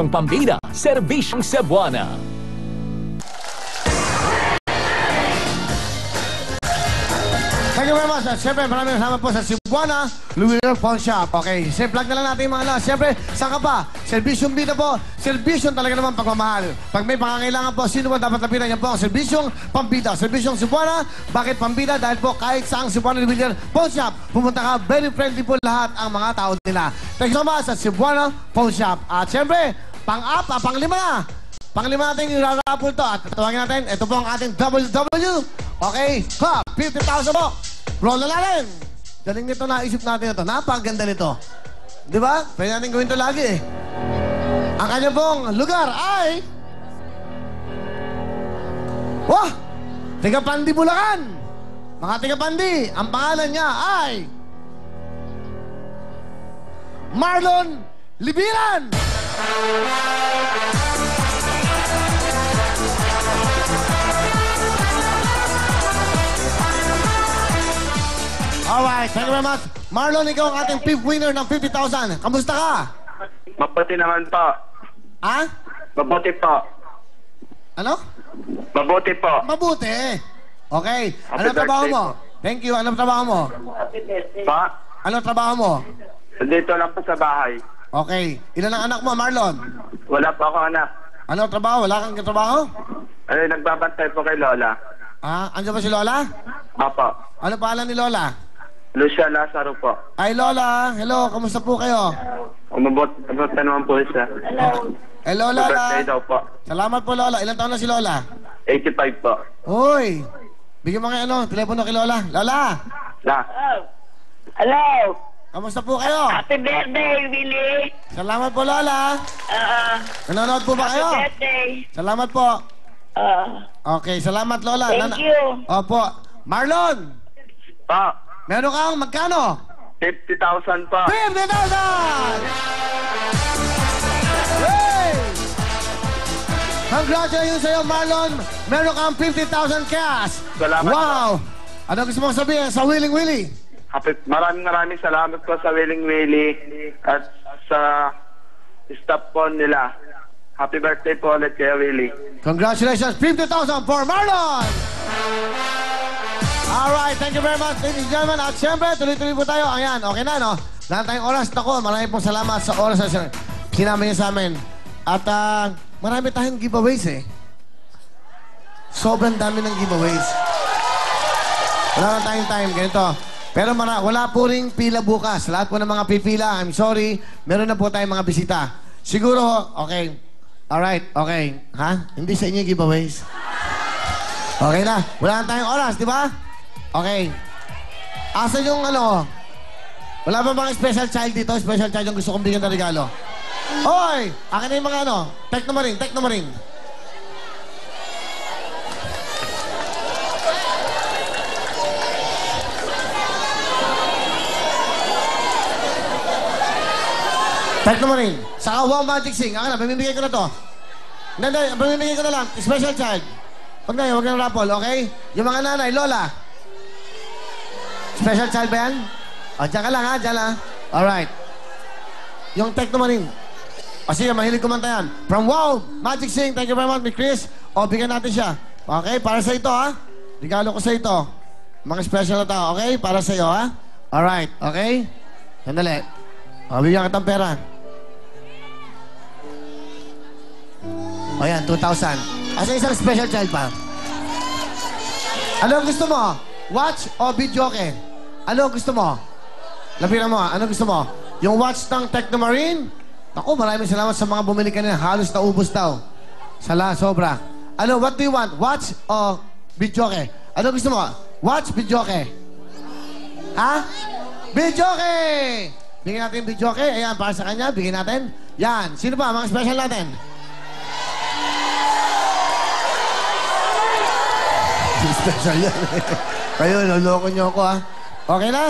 Pambida, Serbisyong Cebuana. Thank you very much. At siyempre, maraming salamat po sa Cebuana Lumiere Pawn Shop. Okay, plug na lang natin yung mga alas. Siyempre, saan ka pa? Serbisyong bida po. Serbisyong talaga naman pagmamahal. Pag may pangangailangan po, sino ba dapat lapitan? Yan po ang Serbisyong Pambida. Serbisyong Cebuana. Bakit Pambida? Dahil po kahit saang Cebuana Lumiere Pawn Shop, pumunta ka, very friendly po lahat ang mga tao nila. Thank you so much sa Cebuana Pawn Shop. At siyempre, pang-lima na. Pang-lima natin yung rarapol to. At tawagin natin, ito po ang ating WW. Okay, Club, 50,000 po. Roll na natin. Galing nito, naisip natin ito. Napakaganda nito. Di ba? Pwede natin gawin ito lagi eh. Ang kanya pong lugar ay... Wah! Tiga-Pandi, Bulacan. Mga tiga-Pandi, ang pangalan niya ay... Marlon Libiran. Alright, thank you very much. Marlon, ikaw ang ating fifth winner ng 50,000. Kamusta ka? Mabuti naman po. Ha? Mabuti po. Ano? Mabuti po. Mabuti. Okay. Happy Ano trabaho birthday mo? po. Thank you. Ano trabaho mo? Pa? Ano trabaho mo? Dito lang po sa bahay. Okay. Ilan ang anak mo, Marlon? Wala po ako anak. Ano trabaho? Wala kang trabaho? Ay, nagbabantay po kay Lola. Ah, andiyan ba si Lola? Apo. Ano pangalan ni Lola? Lucia Lazaro po. Ay, Lola. Hello, kamusta po kayo? Mabuti naman po siya. Hello, Birthday Lola. daw po. Salamat po, Lola. Ilan taon na si Lola? 85 po. Uy. Bigyan mo nga telepono kay Lola. Lola, La. Hello! kamusta po kayo? Happy birthday, Willie! Salamat po, Lola. Nanonood po ba kayo? Happy birthday! Salamat po. Okay, salamat, Lola. Thank you. Opo. Marlon, Pa. meron kang magkano? 50,000 pa. 50,000! Hey! Congratulations sa'yo, Marlon. Meron kang 50,000 cash. Salamat. Wow! Ano gusto mong sabihin sa Willing Willie? Maraming salamat po sa Willing Willie at sa staff po nila. Happy birthday po ulit kay Willie. Congratulations, 50,000 for Marlon! Alright, thank you very much, ladies and gentlemen. At siyempre, tuloy-tuloy po tayo. Ayan, okay na, no? Lahat tayong oras. Naku, marami pong salamat sa oras na sinama niyo sa amin. At marami tayong giveaways, eh. Sobrang dami ng giveaways. Wala na tayong time, ganito. Pero wala po ring pila bukas. Lahat po ng mga pipila, I'm sorry, meron na po tayong mga bisita. Siguro, okay. Alright, okay. Ha? Hindi sa inyo giveaways. Okay na. Wala na tayong oras, di ba? Okay. Asan yung wala ba mga special child dito? Special child yung gusto kong bigyan ng regalo. Hoy! Akin na yung mga Tekno Marine. Tekno Marine. Saka Wow Magic Sing. Akin na, pamimigay ko na to. Hindi, pamimigay ko na lang. Special child. Huwag na raffle, okay? Yung mga nanay, Lola. Special child ba yan? O, dyan ka lang, ha? Dyan lang. Alright. Yung Tekno Marine. O, sige, mahilig kumanta yan. From Wow Magic Sing, thank you very much, Chris. O, bigyan natin siya. Okay, para sa ito, ha? Regalo ko sa ito. Mga special na tao, okay? Para sa iyo, ha? Alright, okay? Sandali. O, bigyan kitang pera. O, yan, 2,000. Asa isang special child pa? Ano ang gusto mo? Watch o videoke? Ano ang gusto mo? Lapitan mo, ano gusto mo? Yung watch ng Tekno Marine? Naku, maraming salamat sa mga bumili kanina. Halos naubos daw. Sobra. Ano, what do you want? Watch o videoke? Ano gusto mo? Watch, videoke? Ha? Videoke! Bigyan natin yung videoke. Ayan, para sa kanya. Bigyan natin. Yan. Sino pa? Mga special natin. Special yan. Kayo, loloko nyo ako, ha? Okay na?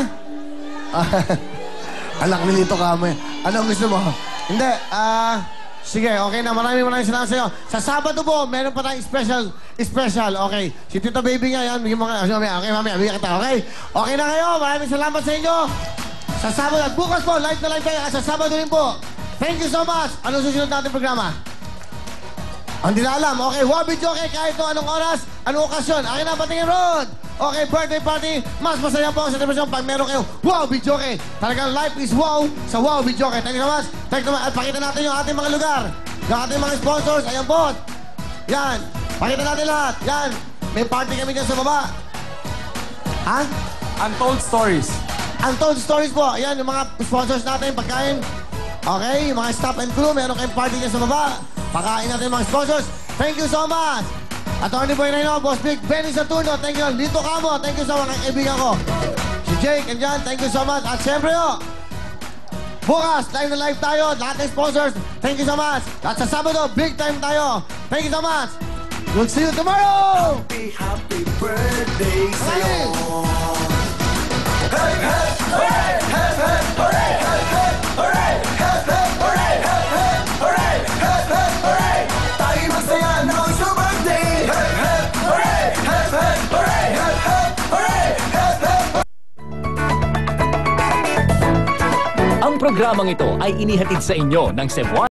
Alak nilito ka mo. Ano ang gusto mo? Hindi, sige, okay na. Maraming salamat sa'yo. Sa Sabado po, meron pa tayong special. Okay. Si Tito Baby nga yan. Bigyan mo ka. Okay, mamaya. Bigyan kita, okay? Okay na kayo. Maraming salamat sa inyo. Sa Sabado. At bukas po, live na live tayo. Sa Sabado rin po. Thank you so much. Anong susunod natin programa? Hindi na alam. Okay, wow, video okay. Kahit no anong oras, anong okasyon. Akin na, patingin road. Okay, birthday party. Mas masaya po sa television pag meron kayo wow, video okay. Talagang life is wow sa wow, video okay. Thank you so much. Thank you so much. At pakita natin yung ating mga lugar. Yung ating mga sponsors. Ayan po. Yan. Pakita natin lahat. Yan. May party kami dyan sa baba. Ha? Untold Stories. Untold Stories po. Ayan, yung mga sponsors natin, pagkain. Okay, yung mga staff and crew, meron kayong party dyan sa baba. Pakain natin yung mga sponsors. Thank you so much. Attorney Boy Reyno, Boss Big, Benny Saturno, thank you. Lito Camo, thank you sa mga kaibigan ko. Si Jake, andyan, thank you so much. At syempre, bukas, live na live tayo. Lahat ng sponsors, thank you so much. At sa Sabado, big time tayo. Thank you so much. We'll see you tomorrow! Happy birthday sa'yo. Tayo masaya na it's your birthday. Ang programang ito ay inihatid sa inyo ng Cebuana